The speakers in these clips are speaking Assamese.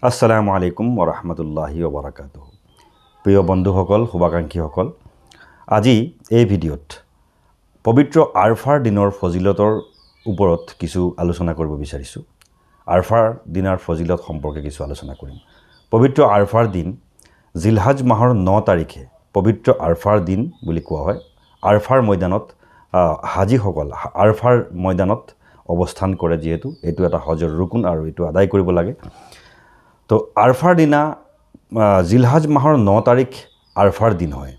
আসসালামু আলাইকুম ওৰহমতুল্লাহি ওবৰাকাতুহ। প্ৰিয় বন্ধুসকল, শুভাকাংক্ষীসকল, আজি এই ভিডিঅ'ত পবিত্ৰ আৰফাৰ দিনৰ ফজিলতৰ ওপৰত কিছু আলোচনা কৰিব বিচাৰিছোঁ। আৰফাৰ দিনৰ ফজিলত সম্পৰ্কে কিছু আলোচনা কৰিম। পবিত্ৰ আৰফাৰ দিন জিলহাজ মাহৰ 9 তাৰিখে পবিত্ৰ আৰফাৰ দিন বুলি কোৱা হয়। আৰফাৰ ময়দানত হাজীসকল আৰফাৰ ময়দানত অৱস্থান কৰে, যিহেতু এইটো এটা হজৰ ৰুকুন আৰু এইটো আদায় কৰিব লাগে। তো আৰফাৰ দিনা জিলহাজ মাহৰ 9 তাৰিখ আৰফাৰ দিন হয়।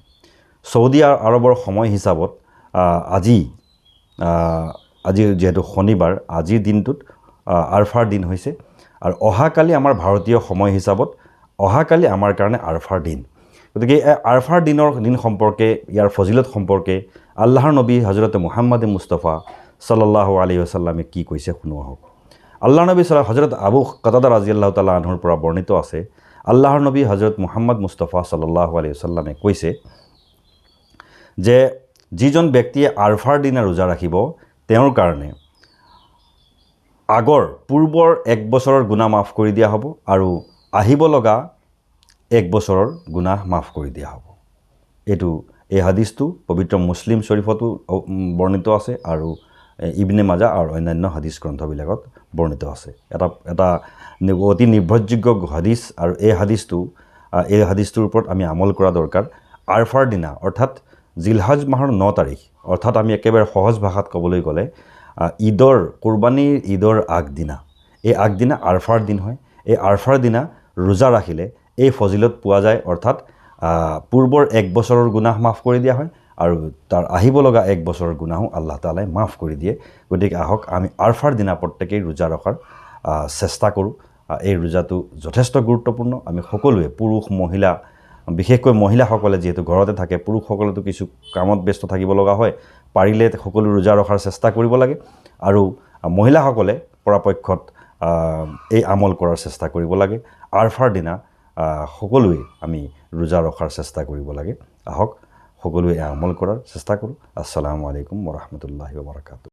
ছৌদি আৰবৰ সময় হিচাপত আজি যিহেতু শনিবাৰ, আজিৰ দিনটোত আৰফাৰ দিন হৈছে আৰু অহাকালি আমাৰ ভাৰতীয় সময় হিচাপত অহাকালি আমাৰ কাৰণে আৰফাৰ দিন। গতিকে এই আৰফাৰ দিন সম্পৰ্কে, ইয়াৰ ফজিলত সম্পৰ্কে আল্লাহৰ নবী হজৰতে মুহাম্মদ মুস্তাফা সাল্লাল্লাহু আলাইহি ওয়াসাল্লামে কি কৈছে শুনো আহক। আল্লাহৰ নবী হজৰত আবু কাতাদা ৰাদিয়াল্লাহু তাআলা আনহুৰ পৰা বৰ্ণিত আছে, আল্লাহৰ নবী হজৰত মুহাম্মদ মুস্তাফা সাল্লাল্লাহু আলাইহি ওয়াসাল্লামে কৈছে যে যিজন ব্যক্তিয়ে আৰফাৰ দিনা ৰোজা ৰাখিব তেওঁৰ কাৰণে পূৰ্বৰ 1 বছৰৰ গুনাহ মাফ কৰি দিয়া হ'ব আৰু আহিব লগা 1 বছৰৰ গুনাহ মাফ কৰি দিয়া হ'ব। এই হাদিছটো পবিত্ৰ মুছলিম শৰীফতো বৰ্ণিত আছে আৰু ইবনে মাজা আৰু অন্যান্য হাদিছ গ্ৰন্থবিলাকত বৰ্ণিত আছে। এটা অতি নিৰ্ভৰযোগ্য হাদিছ আৰু এই হাদিছটোৰ ওপৰত আমি আমল কৰা দৰকাৰ। আৰফাৰ দিনা অৰ্থাৎ জিলহাজ মাহৰ 9 তাৰিখ, অৰ্থাৎ আমি একেবাৰে সহজ ভাষাত ক'বলৈ গ'লে কুৰবানীৰ ঈদৰ আগদিনা, এই আগদিনা আৰফাৰ দিন হয়। এই আৰফাৰ দিনা ৰোজা ৰাখিলে এই ফজিলত পোৱা যায়, অৰ্থাৎ পূৰ্বৰ 1 বছৰৰ গুনাহ মাফ কৰি দিয়া হয় আৰু তাৰ আহিব লগা 1 বছৰৰ গুনাহো আল্লাহ তাআলাই মাফ কৰি দিয়ে। গতিকে আহক আমি আৰফাৰ দিনা প্ৰত্যেকেই ৰোজা ৰখাৰ চেষ্টা কৰোঁ। এই ৰোজাটো যথেষ্ট গুৰুত্বপূৰ্ণ। আমি সকলোৱে, পুৰুষ মহিলা, বিশেষকৈ মহিলাসকলে যিহেতু ঘৰতে থাকে, পুৰুষসকলেতো কিছু কামত ব্যস্ত থাকিব লগা হয়, পাৰিলে সকলো ৰোজা ৰখাৰ চেষ্টা কৰিব লাগে আৰু মহিলাসকলে পৰাপক্ষত এই আমল কৰাৰ চেষ্টা কৰিব লাগে। আৰফাৰ দিনা সকলোৱে আমি ৰোজা ৰখাৰ চেষ্টা কৰিব লাগে। আহক সকলোৱে আমল কৰাৰ চেষ্টা কৰোঁ। আসসালামু আলাইকুম ওৰহমতুল্লাহি ওবৰাকাতুহ।